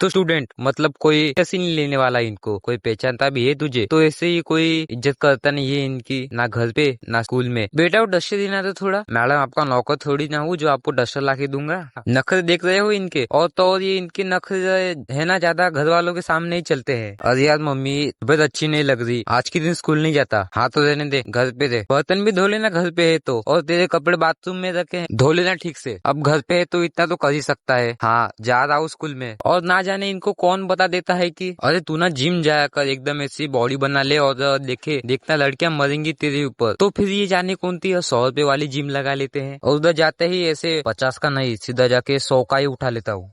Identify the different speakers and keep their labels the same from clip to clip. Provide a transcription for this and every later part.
Speaker 1: तो स्टूडेंट मतलब कोई ऐसे नहीं लेने वाला, इनको कोई पहचानता भी है तुझे तो ऐसे ही कोई इज्जत करता नहीं है इनकी, ना घर पे ना स्कूल में। बेटा वो डस्टर देना तो थोड़ा, मैडम आपका नौकर थोड़ी ना हूँ जो आपको डस्टर ला के दूंगा। नखरे देख रहे हो इनके, और तो और ये इनके नखरे है ना ज्यादा घर वालों के सामने ही चलते हैं। अरे यार मम्मी तबीयत अच्छी नहीं लग रही, आज के दिन स्कूल नहीं जाता। हाँ तो रहने दे, घर पे दे, बर्तन भी धो लेना घर पे है तो, और तेरे कपड़े बाथरूम में रखे हैं धो लेना ठीक से। अब घर पे है तो इतना तो कर ही सकता है। हाँ जा रहा हूँ स्कूल में। और ना जाने इनको कौन बता देता है कि अरे तू ना जिम जाया कर, एकदम ऐसी बॉडी बना ले, और देखना लड़कियां मरेंगी तेरे ऊपर। तो फिर ये जाने कौन थी 100 रुपए वाली जिम लगा लेते हैं, और उधर जाते ही ऐसे 50 का नहीं सीधा जाके 100 का ही उठा लेता हूँ।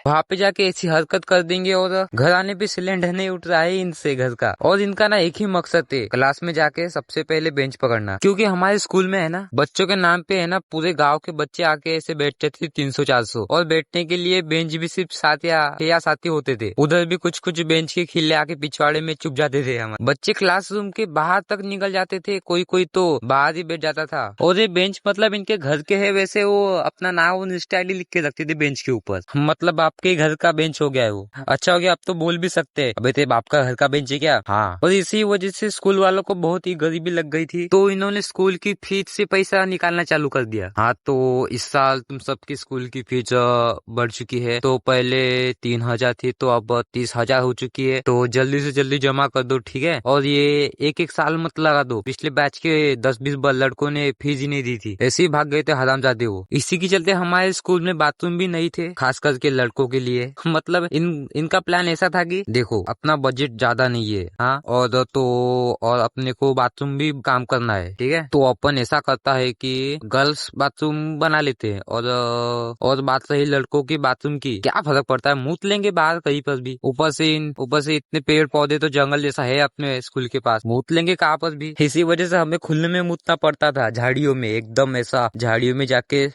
Speaker 1: वहाँ पे जाके ऐसी हरकत कर देंगे, और घर आने पे सिलेंडर नहीं उठ रहा है इनसे घर का। और इनका ना एक ही मकसद है, क्लास में जाके सबसे पहले बेंच पकड़ना। क्योंकि हमारे स्कूल में है ना बच्चों के नाम पे है ना पूरे गांव के बच्चे आके ऐसे बैठते थे 300-400, और बैठने के लिए बेंच भी सिर्फ 7 ही होते थे। उधर भी कुछ कुछ बेंच के खिले आके पिछवाड़े में चुप जाते थे। हमारे बच्चे क्लासरूम के बाहर तक निकल जाते थे, कोई कोई तो बाहर ही बैठ जाता था। और ये बेंच मतलब इनके घर के है, वैसे वो अपना नाम स्टाइल लिख के रखते थे बेंच के ऊपर। मतलब आपके घर का बेंच हो गया है वो, अच्छा हो गया अब तो बोल भी सकते हैं, अबे तेरे बाप का घर का बेंच है क्या। हाँ, और इसी वजह से स्कूल वालों को बहुत ही गरीबी लग गई थी, तो इन्होंने स्कूल की फीस से पैसा निकालना चालू कर दिया। हाँ तो इस साल तुम सबकी स्कूल की फीस बढ़ चुकी है, तो पहले 3,000 थी तो अब 30,000 हो चुकी है, तो जल्दी से जल्दी जमा कर दो ठीक है। और ये एक साल मत लगा दो, पिछले बैच के 10-20 लड़कों ने फीस ही नहीं दी थी, ऐसे ही भाग गए थे हरामजादे वो। इसी के चलते हमारे स्कूल में बाथरूम भी नहीं थे, खास करके लड़कों के लिए। मतलब इनका प्लान ऐसा था कि देखो अपना बजट ज्यादा नहीं है, हाँ, और अपने को बाथरूम भी काम करना है ठीक है, तो अपन ऐसा करता है कि गर्ल्स बाथरूम बना लेते हैं, और बात रही लड़कों की बाथरूम की, क्या फर्क पड़ता है, मूत लेंगे बाहर कहीं पर भी। ऊपर से इतने पेड़ पौधे तो जंगल जैसा है अपने स्कूल के पास, मूत लेंगे कहाँ पर भी। इसी वजह से हमें खुले में मूतना पड़ता था, झाड़ियों में, एकदम ऐसा झाड़ियों में जाके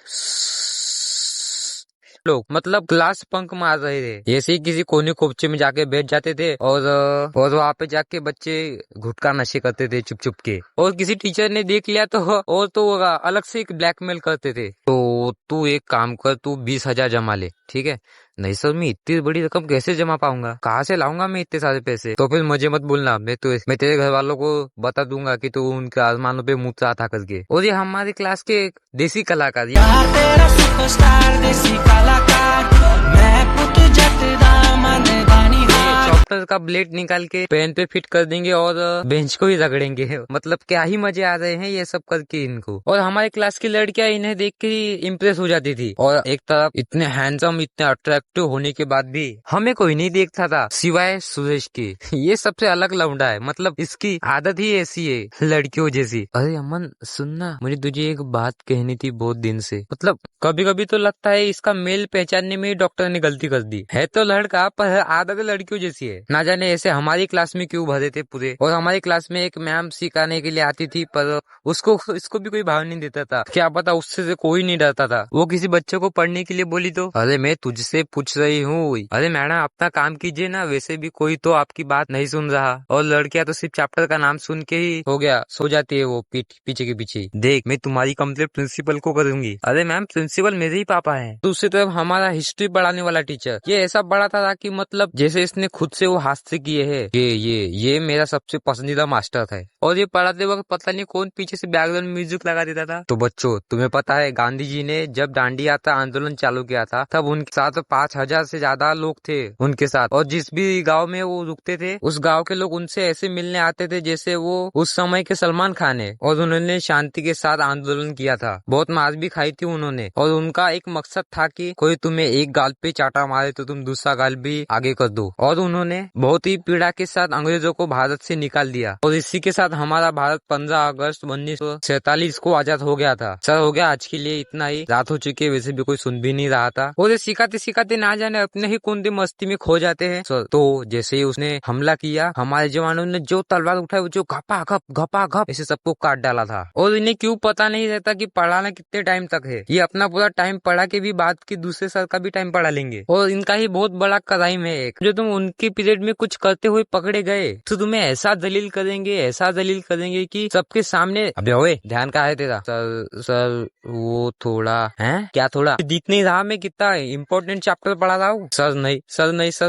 Speaker 1: लोग मतलब क्लास पंक मार रहे थे, ऐसे ही किसी कोने कोपचे में जाके बैठ जाते थे, और वहाँ पे जाके बच्चे गुटखा नशे करते थे चुप चुप के, और किसी टीचर ने देख लिया तो और तो अलग से एक ब्लैकमेल करते थे। तो तू एक काम कर, तू 20,000 जमा ले ठीक है। नहीं सर मैं इतनी बड़ी रकम कैसे जमा पाऊंगा, कहाँ से लाऊंगा मैं इतने सारे पैसे। तो फिर मुझे मत बोलना, मैं तेरे घर वालों को बता दूंगा कि तू उनके आसमानों पे मुँह था करके। और ये हमारी क्लास के देसी कलाकार, तेरा सुपरस्टार देसी कलाकार, मैं पुत जटदा मन गानी चॉपर का ब्लेड निकाल के पेन पे फिट कर देंगे और बेंच को ही रगड़ेंगे। मतलब क्या ही मजे आ रहे हैं ये सब करके इनको। और हमारे क्लास की लड़कियां इन्हें देख के ही इम्प्रेस हो जाती थी, और एक तरफ इतने हैंडसम इतने अट्रैक्टिव होने के बाद भी हमें कोई नहीं देखता था सिवाय सुरेश के। ये सबसे अलग लौंडा है, मतलब इसकी आदत ही ऐसी है लड़कियों जैसी। अरे अमन सुनना, मुझे तुझे एक बात कहनी थी बहुत दिन से। मतलब कभी कभी तो लगता है इसका मेल पहचानने में ही डॉक्टर ने गलती कर दी है, तो लड़का पर आदत लड़कियों जैसी है। ना जाने ऐसे हमारी क्लास में क्यों भरे थे पूरे। और हमारी क्लास में एक मैम सिखाने के लिए आती थी, पर इसको भी कोई भाव नहीं देता था, क्या पता उससे से कोई नहीं डरता था। वो किसी बच्चे को पढ़ने के लिए बोली तो अरे मैं तुझसे पूछ रही हूँ, अरे मैडम अपना काम कीजिए ना, वैसे भी कोई तो आपकी बात नहीं सुन रहा। और लड़कियां तो सिर्फ चैप्टर का नाम सुन के ही हो गया सो जाती है वो पीछे के पीछे। देख मैं तुम्हारी कंप्लेंट प्रिंसिपल को करूंगी। अरे मैम प्रिंसिपल मेरे ही पापा है। दूसरी तरफ हमारा हिस्ट्री पढ़ाने वाला टीचर, ये ऐसा पढ़ाता था कि मतलब जैसे इसने खुद से वो हाथ से किए है। ये मेरा सबसे पसंदीदा मास्टर था। और ये पढ़ाते वक्त पता नहीं कौन पीछे से बैकग्राउंड म्यूजिक लगा देता था। तो बच्चों तुम्हें पता है गांधी जी ने जब दांडी यात्रा आंदोलन चालू किया था, तब उनके साथ 5,000 से ज्यादा लोग थे उनके साथ। और जिस भी गांव में वो रुकते थे, उस गांव के लोग उनसे ऐसे मिलने आते थे जैसे वो उस समय के सलमान खान है। और उन्होंने शांति के साथ आंदोलन किया था, बहुत मार भी खाई थी उन्होंने। और उनका एक मकसद था कि कोई तुम्हें एक गाल पे चाटा मारे तो तुम दूसरा गाल भी आगे कर दो। और उन्होंने बहुत ही पीड़ा के साथ अंग्रेजों को भारत से निकाल दिया। और इसी के साथ हमारा भारत 15 अगस्त 1947 को आजाद हो गया था। सर हो गया आज के लिए इतना ही, रात हो चुकी है, वैसे भी कोई सुन भी नहीं रहा था। और ये सिखाते सिखाते ना जाने अपने ही कुंदे मस्ती में खो जाते हैं। तो जैसे ही उसने हमला किया, हमारे जवानों ने जो तलवार उठाई, जो घपा घप ऐसे सबको काट डाला था। और इन्हें क्यों पता नहीं रहता कि पढ़ाना कितने टाइम तक है, ये अपना पूरा टाइम पढ़ा के भी बाद के दूसरे सर का भी टाइम पढ़ा लेंगे। और इनका ही बहुत बड़ा क्राइम है एक, जो तुम उनके पीरियड में कुछ करते हुए पकड़े गए तो तुम्हें ऐसा दलील करेंगे कि सबके सामने। अबे ओए ध्यान कहाँ है तेरा? सर वो थोड़ा है क्या, थोड़ा दिख नहीं रहा मैं कितना इम्पोर्टेंट चैप्टर पढ़ा रहा हूँ? सर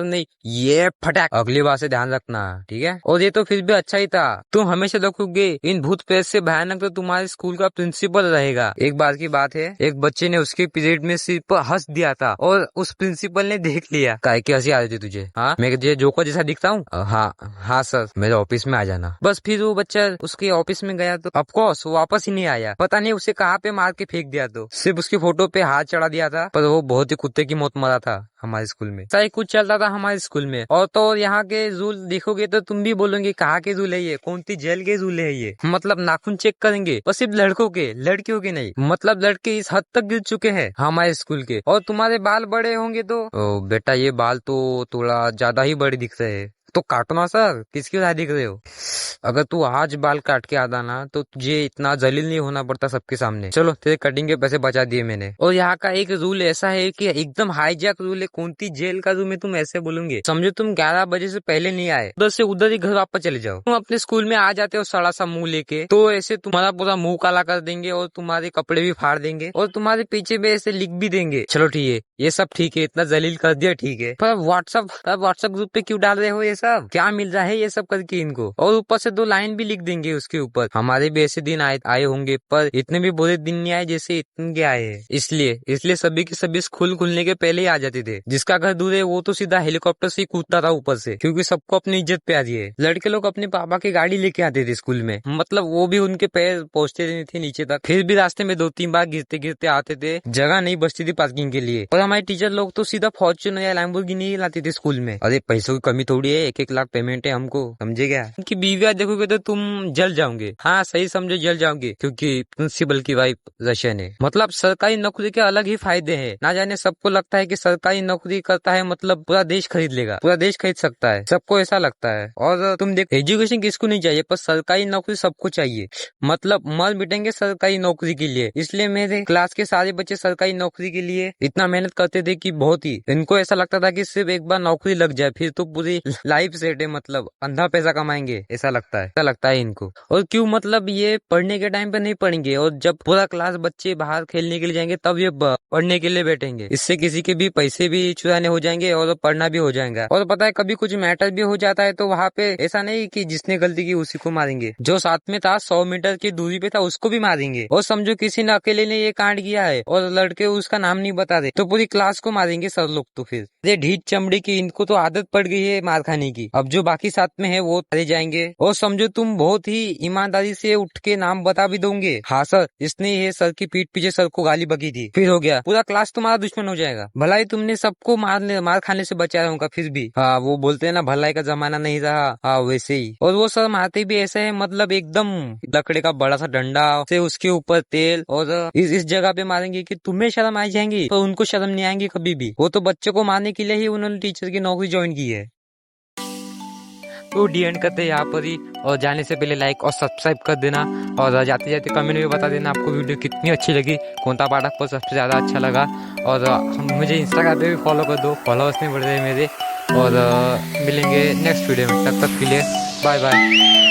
Speaker 1: नहीं ये फटाक, अगली बार से ध्यान रखना, ठीक है? और ये तो फिर भी अच्छा ही था, तुम हमेशा रखोगे। इन भूत प्रेत से भयानक तो तुम्हारे स्कूल का प्रिंसिपल रहेगा। एक बार की बात है, एक बच्चे ने उसके पीरियड में सिर पर हंस दिया था और उस प्रिंसिपल ने देख लिया। काहे की हंसी आ रही थी तुझे? हाँ, मैं जोकर जैसा दिखता हूँ? हाँ सर, मेरे ऑफिस में आ जाना। बस फिर वो बच्चा उसके ऑफिस में गया तो ऑफकोर्स वो वापस ही नहीं आया। पता नहीं उसे कहाँ पे मार के फेंक दिया, तो सिर्फ उसकी फोटो पे हाथ चढ़ा दिया था, पर वो बहुत ही कुत्ते की मौत मरा था हमारे स्कूल में। सही कुछ चलता था हमारे स्कूल में। और तो और यहाँ के रूल देखोगे तो तुम भी बोलोगे कहाँ के रूल है ये, कौन सी जेल के रूल है ये? मतलब नाखून चेक करेंगे और सिर्फ लड़कों के, लड़कियों के नहीं। मतलब लड़के इस हद तक गिर चुके हैं हमारे स्कूल के। और तुम्हारे बाल बड़े होंगे तो ओ बेटा ये बाल तो थोड़ा ज्यादा ही बड़े दिख रहे हैं, तो काटो ना सर, किसकी वजह दिख रहे हो? अगर तू आज बाल काट के आता ना तो तुझे इतना जलील नहीं होना पड़ता सबके सामने। चलो तेरे कटिंग के पैसे बचा दिए मैंने। और यहाँ का एक रूल ऐसा है कि एकदम हाईजैक रूल है, कौन सी जेल का रूल है तुम ऐसे बोलोगे? समझो तुम 11 बजे से पहले नहीं आए, उधर से उधर ही घर वापस चले जाओ। तुम अपने स्कूल में आ जाते हो सड़ा सा मुंह लेके, तो ऐसे तुम्हारा पूरा मुंह काला कर देंगे और तुम्हारे कपड़े भी फाड़ देंगे और तुम्हारे पीछे भी ऐसे लिख भी देंगे। चलो ठीक है, ये सब ठीक है, इतना जलील कर दिया ठीक है, पर व्हाट्सएप ग्रुप पे क्यों डाल रहे हो ये सब? क्या मिल रहा है ये सब करके इनको? और ऊपर से 2 लाइन भी लिख देंगे उसके ऊपर, हमारे भी ऐसे दिन आए होंगे पर इतने भी बुरे दिन नहीं आए जैसे इतने के आए हैं। इसलिए सभी के सभी स्कूल खुलने के पहले ही आ जाते थे। जिसका घर दूर है वो तो सीधा हेलीकॉप्टर से ही कूदता था ऊपर से, क्योंकि सबको अपनी इज्जत प्यारी है। लड़के लोग अपने पापा की गाड़ी लेके आते थे स्कूल में, मतलब वो भी उनके पैर पहुंचते नहीं थे नीचे तक, फिर भी रास्ते में 2-3 बार गिरते आते थे, जगह नहीं बचती थी पार्किंग के लिए। और हमारे टीचर लोग तो सीधा फॉर्च्यूनर या लैम्बोर्गिनी लाते थे स्कूल में। अरे पैसों की कमी थोड़ी है, 1-1 लाख पेमेंट है हमको, समझे क्या? उनकी बीवियां देखोगे तो तुम जल जाओगे। हाँ सही समझो, जल जाओगे, क्योंकि प्रिंसिपल की वाइफ रशियन है। मतलब सरकारी नौकरी के अलग ही फायदे हैं। ना जाने सबको लगता है कि सरकारी नौकरी करता है मतलब पूरा देश खरीद लेगा, पूरा देश खरीद सकता है, सबको ऐसा लगता है। और तुम देखो एजुकेशन किसको नहीं चाहिए, पर सरकारी नौकरी सबको चाहिए। मतलब मर मिटेंगे सरकारी नौकरी के लिए। इसलिए मेरे क्लास के सारे बच्चे सरकारी नौकरी के लिए इतना मेहनत करते थे कि बहुत ही, इनको ऐसा लगता था कि सिर्फ एक बार नौकरी लग जाए फिर तो पूरी लाइफ सेट है, मतलब अंधा पैसा कमाएंगे ऐसा लगता है इनको। और क्यों, मतलब ये पढ़ने के टाइम पे नहीं पढ़ेंगे और जब पूरा क्लास बच्चे बाहर खेलने के लिए जाएंगे तब ये पढ़ने के लिए बैठेंगे। इससे किसी के भी पैसे भी चुराने हो जाएंगे और पढ़ना भी हो जाएगा। और पता है कभी कुछ मैटर भी हो जाता है तो वहाँ पे ऐसा नहीं कि जिसने गलती की उसी को मारेंगे, जो साथ में था 100 मीटर की दूरी पे था उसको भी मारेंगे। और समझो किसी ने अकेले ने ये कांड किया है और लड़के उसका नाम नहीं बता रहे तो पूरी क्लास को मारेंगे सर लोग। तो फिर ये ढीठ चमड़ी की, इनको तो आदत पड़ गई है मार खाने की। अब जो बाकी साथ में है वो मारे जाएंगे। और समझो तुम बहुत ही ईमानदारी से उठ के नाम बता भी दोगे, हाँ सर इसने ये सर की पीठ पीछे सर को गाली बकी थी, फिर हो गया, पूरा क्लास तुम्हारा दुश्मन हो जाएगा। भलाई तुमने सबको मार खाने से बचाया होगा फिर भी। हाँ वो बोलते हैं ना भलाई का जमाना नहीं रहा, हाँ वैसे ही। और वो सर मारते भी ऐसे है, मतलब एकदम लकड़े का बड़ा सा डंडा से उसके ऊपर तेल, और इस जगह पे मारेंगे कि तुम्हें शर्म आ जाएंगी पर उनको शर्म नहीं आएंगी कभी भी। वो तो बच्चे को मारने के लिए ही उन्होंने टीचर की नौकरी ज्वाइन की है। तो डी एंड करते हैं यहाँ पर ही। और जाने से पहले लाइक और सब्सक्राइब कर देना, और जाते जाते कमेंट में बता देना आपको वीडियो कितनी अच्छी लगी, कौन सा पार्ट आपको सबसे ज़्यादा अच्छा लगा। और मुझे इंस्टाग्राम पे भी फॉलो कर दो, फॉलोअर्स नहीं बढ़ रहे मेरे। और मिलेंगे नेक्स्ट वीडियो में, तब तक के लिए बाय बाय।